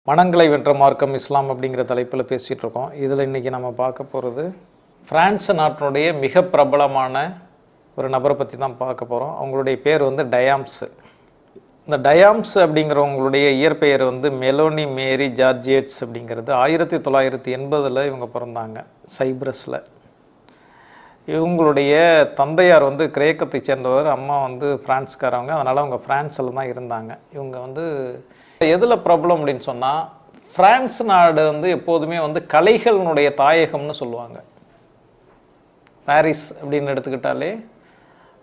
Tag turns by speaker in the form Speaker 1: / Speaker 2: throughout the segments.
Speaker 1: மனங்களை வென்ற மார்க்கம் இஸ்லாம் அப்படிங்கிற தலைப்பில் பேசிகிட்டு இருக்கோம். இதில் இன்றைக்கி நம்ம பார்க்க போகிறது பிரான்ஸ் நாட்டினுடைய மிக பிரபலமான ஒரு நபரை பற்றி தான் பார்க்க போகிறோம். அவங்களுடைய பேர் வந்து டயாம்ஸு. இந்த டயாம்ஸ் அப்படிங்கிறவங்களுடைய இயற்பெயர் வந்து மெலோனி மேரி ஜார்ஜியட்ஸ் அப்படிங்கிறது. 1980 இவங்க பிறந்தாங்க சைப்ரஸில். இவங்களுடைய தந்தையார் வந்து கிரேக்கத்தை சேர்ந்தவர், அம்மா வந்து பிரான்ஸ்காரவங்க. அதனால் அவங்க ஃப்ரான்ஸில் தான் இருந்தாங்க. இவங்க வந்து எதில் ப்ராப்ளம் அப்படின்னு சொன்னால், பிரான்ஸ் நாடு வந்து எப்போதுமே வந்து கலைகளினுடைய தாயகம்னு சொல்லுவாங்க. பாரிஸ் அப்படின்னு எடுத்துக்கிட்டாலே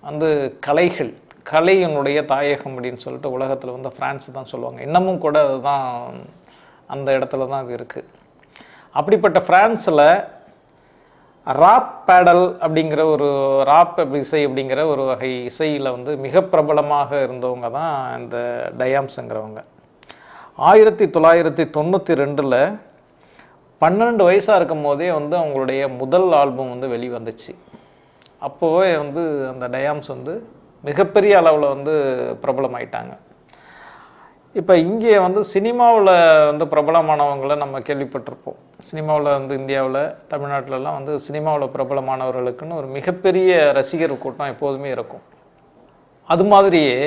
Speaker 1: வந்து கலையினுடைய தாயகம் அப்படின்னு சொல்லிட்டு உலகத்தில் வந்து பிரான்ஸ் தான் சொல்லுவாங்க. இன்னமும் கூட அதுதான், அந்த இடத்துல தான் அது இருக்குது. அப்படிப்பட்ட பிரான்ஸில் ராப் பேடல் அப்படிங்கிற ஒரு ராப் இசை அப்படிங்கிற ஒரு வகை இசையில் வந்து மிக பிரபலமாக இருந்தவங்க தான் இந்த டயாம்ஸுங்கிறவங்க. 1992 12 வயசாக இருக்கும் போதே வந்து அவங்களுடைய முதல் ஆல்பம் வந்து வெளிவந்துச்சு. அப்போவே வந்து அந்த டயாம்ஸ் வந்து மிகப்பெரிய அளவில் வந்து பிரபலமாயிட்டாங்க. இப்போ இங்கே வந்து சினிமாவில் வந்து பிரபலமானவங்களை நம்ம கேள்விப்பட்டிருப்போம். சினிமாவில் வந்து இந்தியாவில், தமிழ்நாட்டிலலாம் வந்து சினிமாவில் பிரபலமானவர்களுக்குன்னு ஒரு மிகப்பெரிய ரசிகர் கூட்டம் எப்போதுமே இருக்கும். அது மாதிரியே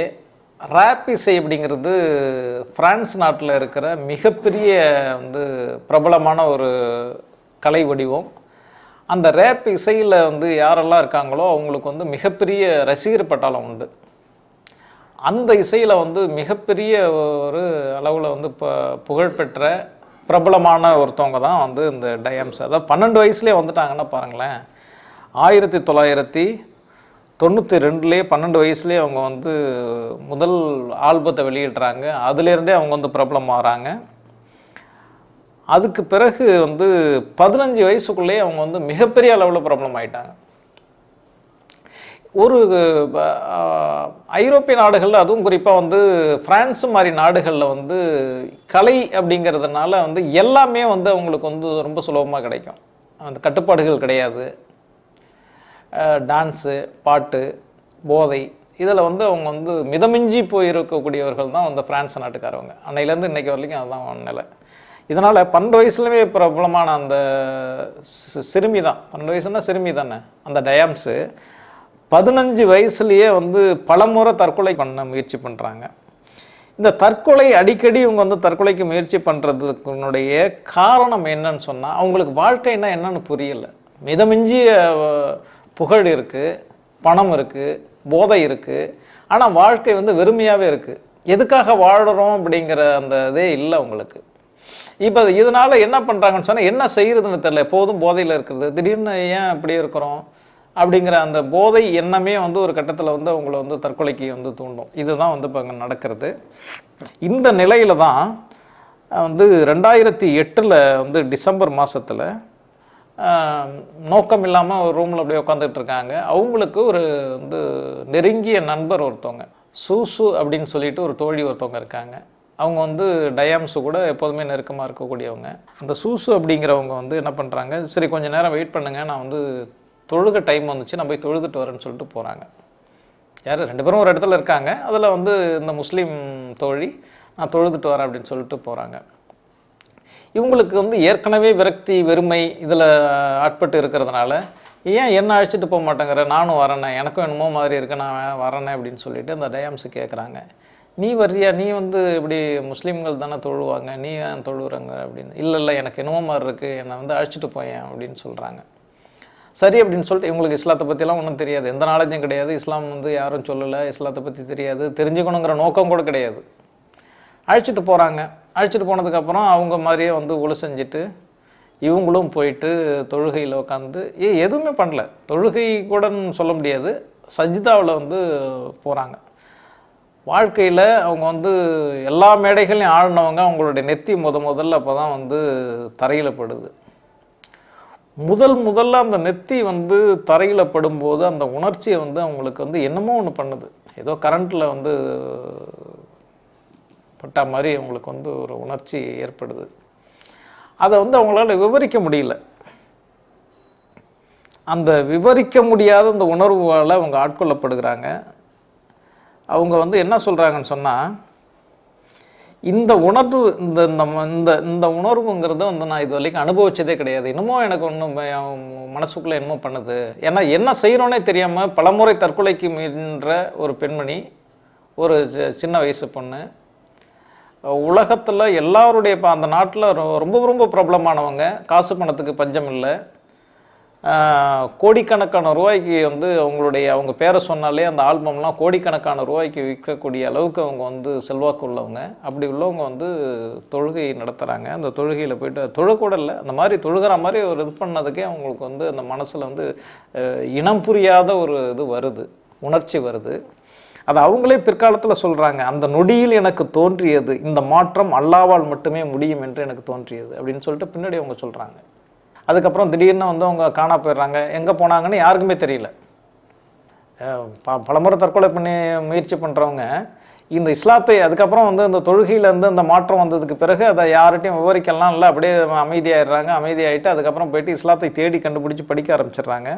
Speaker 1: ரேப் இசை அப்படிங்கிறது பிரான்ஸ் நாட்டில் இருக்கிற மிகப்பெரிய வந்து பிரபலமான ஒரு கலை வடிவம். அந்த ரேப் இசையில் வந்து யாரெல்லாம் இருக்காங்களோ அவங்களுக்கு வந்து மிகப்பெரிய ரசிகர் பட்டாளம் உண்டு. அந்த இசையில் வந்து மிகப்பெரிய ஒரு அளவில் வந்து புகழ்பெற்ற பிரபலமான ஒருத்தவங்க தான் வந்து இந்த டயாம்ஸ். அதாவது 12 வயசுலேயே வந்துட்டாங்கன்னா பாருங்களேன். 1992 12 வயசுலேயே அவங்க வந்து முதல் ஆல்பத்தை வெளியிடுறாங்க. அதுலேருந்தே அவங்க வந்து பிரபலம் ஆகிறாங்க. அதுக்கு பிறகு வந்து 15 வயசுக்குள்ளேயே அவங்க வந்து மிகப்பெரிய அளவில் பிரபலம் ஆயிட்டாங்க. ஒரு ஐரோப்பிய நாடுகளில், அதுவும் குறிப்பாக வந்து பிரான்ஸு மாதிரி நாடுகளில் வந்து கலை அப்படிங்கிறதுனால வந்து எல்லாமே வந்து அவங்களுக்கு வந்து ரொம்ப சுலபமாக கிடைக்கும். அந்த கட்டுப்பாடுகள் கிடையாது. டான்ஸு, பாட்டு, போதை, இதில் வந்து அவங்க வந்து மிதமிஞ்சி போயிருக்கக்கூடியவர்கள் தான் வந்து பிரான்ஸ் நாட்டுக்காரவங்க. அன்னையிலேருந்து இன்றைக்கி வரலைக்கும் அதுதான் நிலை. இதனால் 12 வயசுலேயே பிரபலமான அந்த சிறுமி தான், 12 வயசுன்னா சிறுமி தானே, அந்த டயாம்ஸு 15 வயசுலேயே வந்து பலமுறை தற்கொலை பண்ண முயற்சி பண்ணுறாங்க. இந்த தற்கொலை அடிக்கடி இவங்க வந்து தற்கொலைக்கு முயற்சி பண்ணுறதுக்குனுடைய காரணம் என்னன்னு சொன்னால், அவங்களுக்கு வாழ்க்கைன்னா என்னன்னு புரியல. மிதமிஞ்சிய புகழ் இருக்குது, பணம் இருக்குது, போதை இருக்குது, ஆனால் வாழ்க்கை வந்து வெறுமையாகவே இருக்குது. எதுக்காக வாழறோம் அப்படிங்கிற அந்த இதே இல்லை அவங்களுக்கு. இப்போ இதனால் என்ன பண்ணுறாங்கன்னு சொன்னால், என்ன செய்கிறதுன்னு தெரியல. எப்போதும் போதையில் இருக்கிறது, திடீர்னு ஏன் இப்படி இருக்கிறோம் அப்படிங்கிற அந்த போதை எண்ணமே வந்து ஒரு கட்டத்தில் வந்து அவங்கள வந்து தற்கொலைக்கு வந்து தூண்டும். இதுதான் வந்து இப்போ அங்கே நடக்கிறது. இந்த நிலையில் தான் வந்து 2008 வந்து டிசம்பர் மாதத்தில் நோக்கம் இல்லாமல் ஒரு ரூமில் அப்படியே உட்காந்துட்டு இருக்காங்க. அவங்களுக்கு ஒரு வந்து நெருங்கிய நண்பர் ஒருத்தவங்க, சூசு அப்படின்னு சொல்லிட்டு ஒரு தோழி ஒருத்தவங்க இருக்காங்க. அவங்க வந்து டயாம்ஸு கூட எப்போதுமே நெருக்கமாக இருக்கக்கூடியவங்க. அந்த சூசு அப்படிங்கிறவங்க வந்து என்ன பண்ணுறாங்க, சரி கொஞ்சம் நேரம் வெயிட் பண்ணுங்கள், நான் வந்து தொழுக டைம் வந்துச்சு, நான் போய் தொழுதுட்டு வரேன்னு சொல்லிட்டு போகிறாங்க. யார் 2 பேரும் ஒரு இடத்துல இருக்காங்க. அதில் வந்து இந்த முஸ்லீம் தோழி நான் தொழுதுட்டு வரேன் அப்படின்னு சொல்லிட்டு போகிறாங்க. இவங்களுக்கு வந்து ஏற்கனவே விரக்தி, வெறுமை இதில் ஆட்பட்டு இருக்கிறதுனால, ஏன் என்ன அழைச்சிட்டு போக மாட்டேங்கிற, நானும் வரேனே, எனக்கும் என்னமோ மாதிரி இருக்கு, நான் வரேனே அப்படின்னு சொல்லிட்டு அந்த டயாம்ஸு கேட்குறாங்க. நீ வர்றியா, நீ வந்து இப்படி முஸ்லீம்கள் தானே தொழுவாங்க, நீ ஏன் தொழுவுறங்க அப்படின்னு. இல்லை எனக்கு என்னமோ மாதிரி இருக்குது, என்னை வந்து அழைச்சிட்டு போயேன் அப்படின்னு சொல்கிறாங்க. சரி அப்படின்னு சொல்லிட்டு, இவங்களுக்கு இஸ்லாத்தை பற்றிலாம் ஒன்றும் தெரியாது, எந்த நாலேஜும் கிடையாது, இஸ்லாம் வந்து யாரும் சொல்லலை, இஸ்லாத்தை பற்றி தெரியாது, தெரிஞ்சுக்கணுங்கிற நோக்கம் கூட கிடையாது. அழைச்சிட்டு போகிறாங்க. அழைச்சிட்டு போனதுக்கப்புறம் அவங்க மாதிரியே வந்து ஒழு செஞ்சுட்டு இவங்களும் போயிட்டு தொழுகையில் உட்காந்து எதுவுமே பண்ணல. தொழுகை கூட சொல்ல முடியாது, சஜ்தாவில் வந்து போகிறாங்க. வாழ்க்கையில் அவங்க வந்து எல்லா மேடைகளையும் ஆடினவங்க. அவங்களுடைய நெத்தி முதல்ல அப்போ தான் வந்து தரையில் படுது. முதல்ல அந்த நெத்தி வந்து தரையில் படும்போது அந்த உணர்ச்சியை வந்து அவங்களுக்கு வந்து என்னமோ ஒன்று பண்ணுது. ஏதோ கரண்ட்டில் வந்து பட்டா மாதிரி அவங்களுக்கு வந்து ஒரு உணர்ச்சி ஏற்படுது. அதை வந்து அவங்களால விவரிக்க முடியல. அந்த விவரிக்க முடியாத அந்த உணர்வால் அவங்க ஆட்கொள்ளப்படுகிறாங்க. அவங்க வந்து என்ன சொல்கிறாங்கன்னு சொன்னால், இந்த உணர்வு இந்த இந்த இந்த உணர்வுங்கிறது வந்து நான் இது வரைக்கும் அனுபவிச்சதே கிடையாது. இன்னமும் எனக்கு ஒன்றும் மனசுக்குள்ளே என்னமோ பண்ணுது. ஏன்னா என்ன செய்கிறோன்னே தெரியாமல் பலமுறை தற்கொலைக்கு முயன்ற ஒரு பெண்மணி, ஒரு சின்ன வயசு பொண்ணு, உலகத்தில் எல்லாருடைய அந்த நாட்டில் ரொம்ப ரொம்ப பிரபலமானவங்க, காசு பணத்துக்கு பஞ்சம் இல்லை, கோடிக்கணக்கான ரூபாய்க்கு வந்து அவங்க பேரை சொன்னாலே அந்த ஆல்பம்லாம் கோடிக்கணக்கான ரூபாய்க்கு விற்கக்கூடிய அளவுக்கு அவங்க வந்து செல்வாக்கு உள்ளவங்க. அப்படி உள்ளவங்க வந்து தொழுகை நடத்துகிறாங்க. அந்த தொழுகையில் போய்ட்டு தொழுகூட இல்லை, அந்த மாதிரி தொழுகிற மாதிரி ஒரு இது பண்ணதுக்கே அவங்களுக்கு வந்து அந்த மனசில் வந்து இனம் புரியாத ஒரு இது வருது, உணர்ச்சி வருது. அது அவங்களே பிற்காலத்தில் சொல்கிறாங்க, அந்த நொடியில் எனக்கு தோன்றியது இந்த மாற்றம் அல்லாவால் மட்டுமே முடியும் என்று எனக்கு தோன்றியது அப்படின்னு சொல்லிட்டு பின்னாடி அவங்க சொல்கிறாங்க. அதுக்கப்புறம் திடீர்னு வந்து அவங்க காணா போயிடுறாங்க. எங்கே போனாங்கன்னு யாருக்குமே தெரியல. பலமுறை தற்கொலை பண்ணி முயற்சி பண்ணுறவங்க இந்த இஸ்லாத்தை அதுக்கப்புறம் வந்து இந்த தொழுகையிலேருந்து அந்த மாற்றம் வந்ததுக்கு பிறகு அதை யார்கிட்டையும் விவரிக்கலாம் இல்லை, அப்படியே அமைதியாகிடுறாங்க. அமைதியாகிட்டு அதுக்கப்புறம் போயிட்டு இஸ்லாத்தை தேடி கண்டுபிடிச்சி படிக்க ஆரம்பிச்சிடுறாங்க.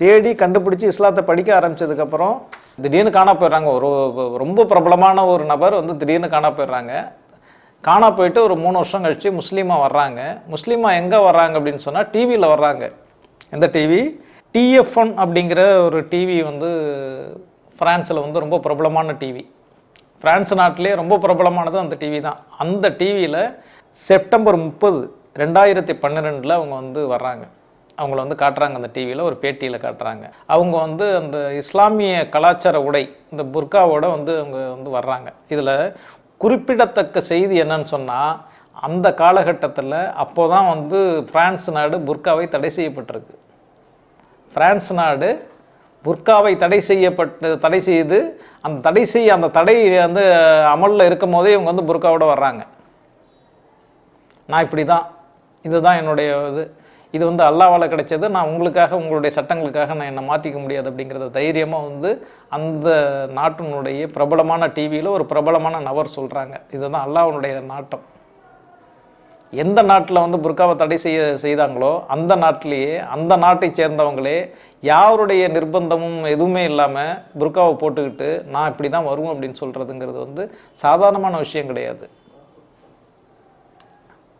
Speaker 1: தேடி கண்டுபிடிச்சி இஸ்லாத்தை படிக்க ஆரம்பித்ததுக்கப்புறம் திடீர்னு காணா போயிடுறாங்க. ரொம்ப பிரபலமான ஒரு நபர் வந்து திடீர்னு காணா போயிடுறாங்க. காணா போயிட்டு ஒரு 3 வருஷம் கழித்து முஸ்லீமாக வர்றாங்க. முஸ்லீமாக எங்கே வர்றாங்க அப்படின்னு சொன்னால் டிவியில் வர்றாங்க. எந்த டிவி? TF1 அப்படிங்கிற ஒரு டிவி வந்து ஃப்ரான்ஸில் வந்து ரொம்ப பிரபலமான டிவி. ஃப்ரான்ஸ் நாட்டிலே ரொம்ப பிரபலமானது அந்த டிவி தான். அந்த டிவியில் செப்டம்பர் 30, 2012 அவங்க வந்து வர்றாங்க. அவங்கள வந்து காட்டுறாங்க, அந்த டிவியில் ஒரு பேட்டியில் காட்டுறாங்க. அவங்க வந்து அந்த இஸ்லாமிய கலாச்சார உடை இந்த புர்காவோட வந்து அவங்க வந்து வர்றாங்க. இதில் குறிப்பிடத்தக்க செய்தி என்னன்னு சொன்னால், அந்த காலகட்டத்தில் அப்போ தான் வந்து பிரான்ஸ் நாடு புர்காவை தடை செய்யப்பட்டிருக்கு. பிரான்ஸ் நாடு புர்காவை தடை செய்து அந்த தடை வந்து அமலில் இருக்கும் போதே இவங்க வந்து புர்காவோட வர்றாங்க. நான் இப்படி தான், இதுதான் என்னுடைய இது வந்து அல்லாஹ்வால கிடைச்சது, நான் உங்களுக்காக உங்களுடைய சட்டங்களுக்காக நான் என்னை மாற்றிக்க முடியாது அப்படிங்கிறத தைரியமாக வந்து அந்த நாட்டினுடைய பிரபலமான டிவியில் ஒரு பிரபலமான நபர் சொல்கிறாங்க. இதுதான் அல்லாஹ்வுடைய நாட்டம். எந்த நாட்டில் வந்து புர்காவை தடை செய்தாங்களோ அந்த நாட்டிலேயே அந்த நாட்டை சேர்ந்தவங்களே யாருடைய நிர்பந்தமும் எதுவுமே இல்லாமல் புர்காவை போட்டுக்கிட்டு நான் இப்படி தான் வருவேன் அப்படின்னு சொல்கிறதுங்கிறது வந்து சாதாரணமான விஷயம் கிடையாது.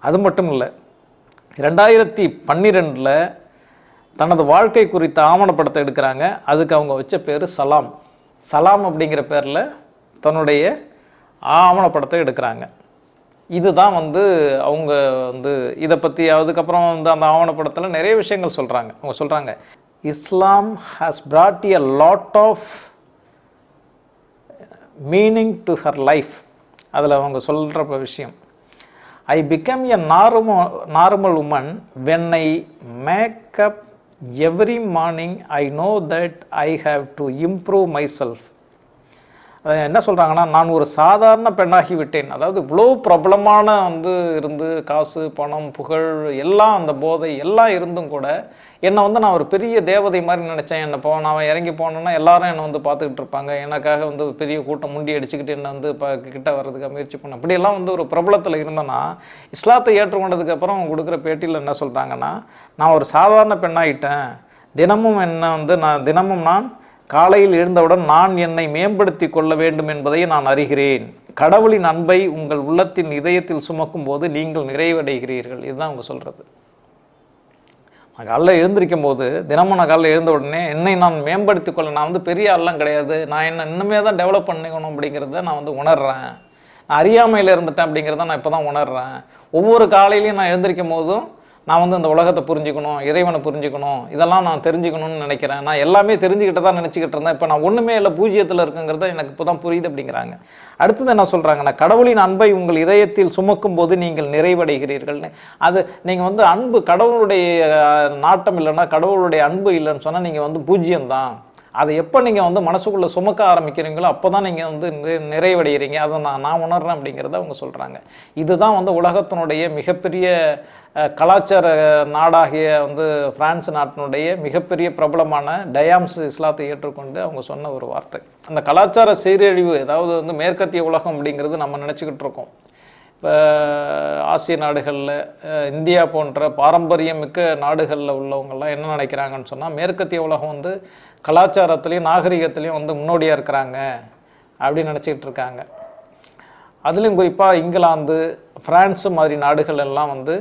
Speaker 1: அது மட்டும் இல்லை, 2012 தனது வாழ்க்கை குறித்த ஆவணப்படத்தை எடுக்கிறாங்க. அதுக்கு அவங்க வச்ச பேர் சலாம். சலாம் அப்படிங்கிற பேரில் தன்னுடைய ஆவணப்படத்தை எடுக்கிறாங்க. இதுதான் வந்து அவங்க வந்து இதை பற்றி அதுக்கப்புறம் வந்து அந்த ஆவணப்படத்தில் நிறைய விஷயங்கள் சொல்கிறாங்க. அவங்க சொல்கிறாங்க, இஸ்லாம் has brought a lot of meaning to her life. அதில் அவங்க சொல்கிற விஷயம், I became a normal woman when I make up every morning. I know that I have to improve myself. என்ன சொல்கிறாங்கன்னா, நான் ஒரு சாதாரண பெண்ணாகி விட்டேன். அதாவது இவ்வளோ பிரபலமான வந்து இருந்து காசு பணம் புகழ் எல்லாம் அந்த போதை எல்லாம் இருந்தும் கூட என்னை வந்து நான் ஒரு பெரிய தேவதை மாதிரி நினச்சேன். நான் இறங்கி போனேன்னா எல்லாரும் என்னை வந்து பார்த்துக்கிட்டு இருப்பாங்க, எனக்காக வந்து பெரிய கூட்டம் முண்டி அடிச்சுக்கிட்டு என்னை வந்து கிட்ட வர்றதுக்கு முயற்சி பண்ணேன். அப்படியெல்லாம் வந்து ஒரு பிரபலத்தில் இருந்தேன்னா இஸ்லாத்தை ஏற்றுக்கொண்டதுக்கப்புறம் அவங்க கொடுக்குற பேட்டியில் என்ன சொல்கிறாங்கன்னா, நான் ஒரு சாதாரண பெண்ணாகிட்டேன். தினமும் நான் காலையில் எழுந்தவுடன் நான் என்னை மேம்படுத்தி கொள்ள வேண்டும் என்பதை நான் அறிகிறேன். கடவுளின் அன்பை உங்கள் உள்ளத்தின் இதயத்தில் சுமக்கும் போது நீங்கள் நிறைவடைகிறீர்கள். இதுதான் அவங்க சொல்கிறது. நான் காலையில் எழுந்திருக்கும் போது தினமும் நான் காலையில் எழுந்த உடனே என்னை நான் மேம்படுத்தி கொள்ள, நான் வந்து பெரிய ஆள்லாம் கிடையாது, நான் என்ன இன்னுமே தான் டெவலப் பண்ணிக்கணும் அப்படிங்கிறத நான் வந்து உணர்கிறேன். நான் அறியாமையில் இருந்துட்டேன் அப்படிங்கிறத நான் இப்போ தான் உணர்கிறேன். ஒவ்வொரு காலையிலையும் நான் எழுந்திருக்கும் போதும் நான் வந்து இந்த உலகத்தை புரிஞ்சுக்கணும், இறைவனை புரிஞ்சுக்கணும், இதெல்லாம் நான் தெரிஞ்சுக்கணும்னு நினைக்கிறேன். நான் எல்லாமே தெரிஞ்சுக்கிட்டு தான் நினச்சிக்கிட்டு இருந்தேன். இப்போ நான் ஒன்றுமே இல்லை, பூஜ்ஜியத்தில் இருக்குங்கிறத எனக்கு இப்போ தான் புரியுது அப்படிங்கிறாங்க. அடுத்தது என்ன சொல்கிறாங்கன்னா, கடவுளின் அன்பை உங்கள் இதயத்தில் சுமக்கும் போது நீங்கள் நிறைவடைகிறீர்கள்னு. அது நீங்கள் வந்து அன்பு கடவுளுடைய நாட்டம் இல்லைன்னா, கடவுளுடைய அன்பு இல்லைன்னு சொன்னால் நீங்கள் வந்து பூஜ்ஜியம்தான். அதை எப்போ நீங்கள் வந்து மனசுக்குள்ளே சுமக்க ஆரம்பிக்கிறீங்களோ அப்போ தான் நீங்கள் வந்து நிறைவடைகிறீங்க. அதை நான் உணர்றேன் அப்படிங்கிறத அவங்க சொல்கிறாங்க. இதுதான் வந்து உலகத்தினுடைய மிகப்பெரிய கலாச்சார நாடாகிய வந்து பிரான்ஸ் நாட்டினுடைய மிகப்பெரிய பிரபலமான டயாம்ஸ் இஸ்லாத்தை ஏற்றுக்கொண்டு அவங்க சொன்ன ஒரு வார்த்தை. அந்த கலாச்சார சீரழிவு, அதாவது வந்து மேற்கத்திய உலகம் அப்படிங்கிறது நம்ம நினச்சிக்கிட்டு இருக்கோம். இப்போ ஆசிய நாடுகளில் இந்தியா போன்ற பாரம்பரியமிக்க நாடுகளில் உள்ளவங்கெல்லாம் என்ன நினைக்கிறாங்கன்னு சொன்னால், மேற்கத்திய உலகம் வந்து கலாச்சாரத்துலேயும் நாகரிகத்துலேயும் வந்து முன்னோடியாக இருக்கிறாங்க அப்படின்னு நினச்சிக்கிட்டு இருக்காங்க. அதுலேயும் குறிப்பாக இங்கிலாந்து, பிரான்ஸு மாதிரி நாடுகள் எல்லாம் வந்து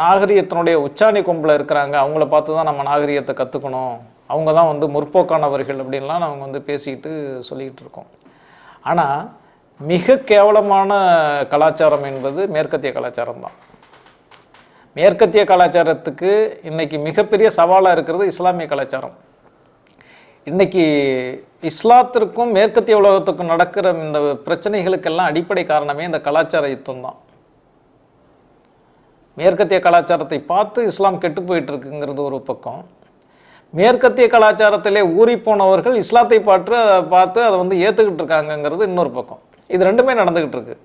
Speaker 1: நாகரிகத்தினுடைய உச்சாணி கொம்பில் இருக்கிறாங்க, அவங்கள பார்த்து தான் நம்ம நாகரிகத்தை கற்றுக்கணும், அவங்க தான் வந்து முற்போக்கானவர்கள் அப்படின்லாம் அவங்க வந்து பேசிக்கிட்டு சொல்லிக்கிட்டு இருக்கோம். ஆனால் மிக கேவலமான கலாச்சாரம் என்பது மேற்கத்திய கலாச்சாரம் தான். மேற்கத்திய கலாச்சாரத்துக்கு இன்னைக்கு மிகப்பெரிய சவாலாக இருக்கிறது இஸ்லாமிய கலாச்சாரம். இன்னைக்கு இஸ்லாத்திற்கும் மேற்கத்திய உலகத்துக்கும் நடக்கிற இந்த பிரச்சனைகளுக்கெல்லாம் அடிப்படை காரணமே இந்த கலாச்சார யுத்தம் தான். மேற்கத்திய கலாச்சாரத்தை பார்த்து இஸ்லாம் கெட்டு போயிட்டு இருக்குங்கிறது ஒரு பக்கம். மேற்கத்திய கலாச்சாரத்திலே ஊறி போனவர்கள் இஸ்லாத்தை பார்த்து அதை வந்து ஏற்றுக்கிட்டு இருக்காங்கங்கிறது இன்னொரு பக்கம். இது ரெண்டுமே நடந்துக்கிட்டு இருக்கு.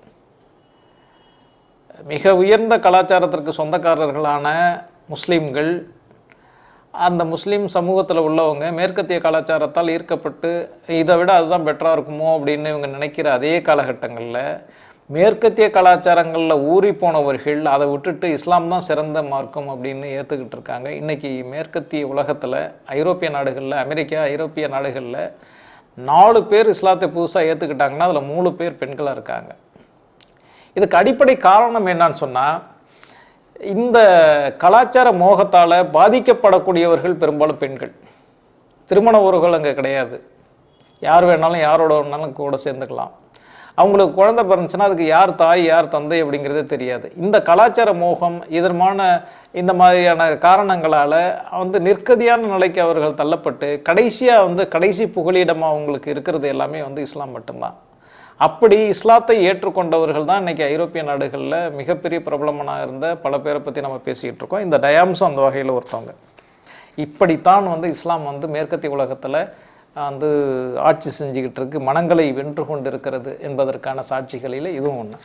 Speaker 1: மிக உயர்ந்த கலாச்சாரத்திற்கு சொந்தக்காரர்களான முஸ்லீம்கள், அந்த முஸ்லீம் சமூகத்தில் உள்ளவங்க மேற்கத்திய கலாச்சாரத்தால் ஈர்க்கப்பட்டு இதை விட அதுதான் பெட்டராக இருக்குமோ அப்படின்னு இவங்க நினைக்கிற அதே காலகட்டங்களில் மேற்கத்திய கலாச்சாரங்களில் ஊறி போனவர்கள் அதை விட்டுட்டு இஸ்லாம் தான் சிறந்த மார்க்கம் அப்படின்னு ஏற்றுக்கிட்டு இருக்காங்க. இன்றைக்கி மேற்கத்திய உலகத்தில் ஐரோப்பிய நாடுகளில், அமெரிக்கா, ஐரோப்பிய நாடுகளில் 4 பேர் இஸ்லாத்தை புதுசாக ஏற்றுக்கிட்டாங்கன்னா அதில் 3 பேர் பெண்களாக இருக்காங்க. இதுக்கு அடிப்படை காரணம் என்னன்னு சொன்னால், இந்த கலாச்சார மோகத்தால் பாதிக்கப்படக்கூடியவர்கள் பெரும்பாலும் பெண்கள். திருமண உறவுகள் அங்கே கிடையாது. யார் வேணாலும் யாரோட வேணாலும் கூட சேர்ந்துக்கலாம். அவங்களுக்கு குழந்தை பிறந்துச்சுன்னா அதுக்கு யார் தாய் யார் தந்தை அப்படிங்கிறதே தெரியாது. இந்த கலாச்சார மோகம் இதற்கான இந்த மாதிரியான காரணங்களால் வந்து நிற்கதியான நிலைக்கு அவர்கள் தள்ளப்பட்டு கடைசியாக வந்து கடைசி புகலிடமாக அவங்களுக்கு இருக்கிறது எல்லாமே வந்து இஸ்லாம் மட்டும்தான். அப்படி இஸ்லாத்தை ஏற்றுக்கொண்டவர்கள் தான் இன்றைக்கி ஐரோப்பிய நாடுகளில் மிகப்பெரிய பிரபலமாக இருந்த பல பேரை பற்றி நம்ம பேசிக்கிட்டு இருக்கோம். இந்த டயாம்ஸும் அந்த வகையில் ஒருத்தவங்க. இப்படித்தான் வந்து இஸ்லாம் வந்து மேற்கத்திய உலகத்தில் வந்து ஆட்சி செஞ்சுக்கிட்டு இருக்கு, மனங்களை வென்று கொண்டு இருக்கிறது என்பதற்கான சாட்சிகளில் இதுவும் ஒன்று.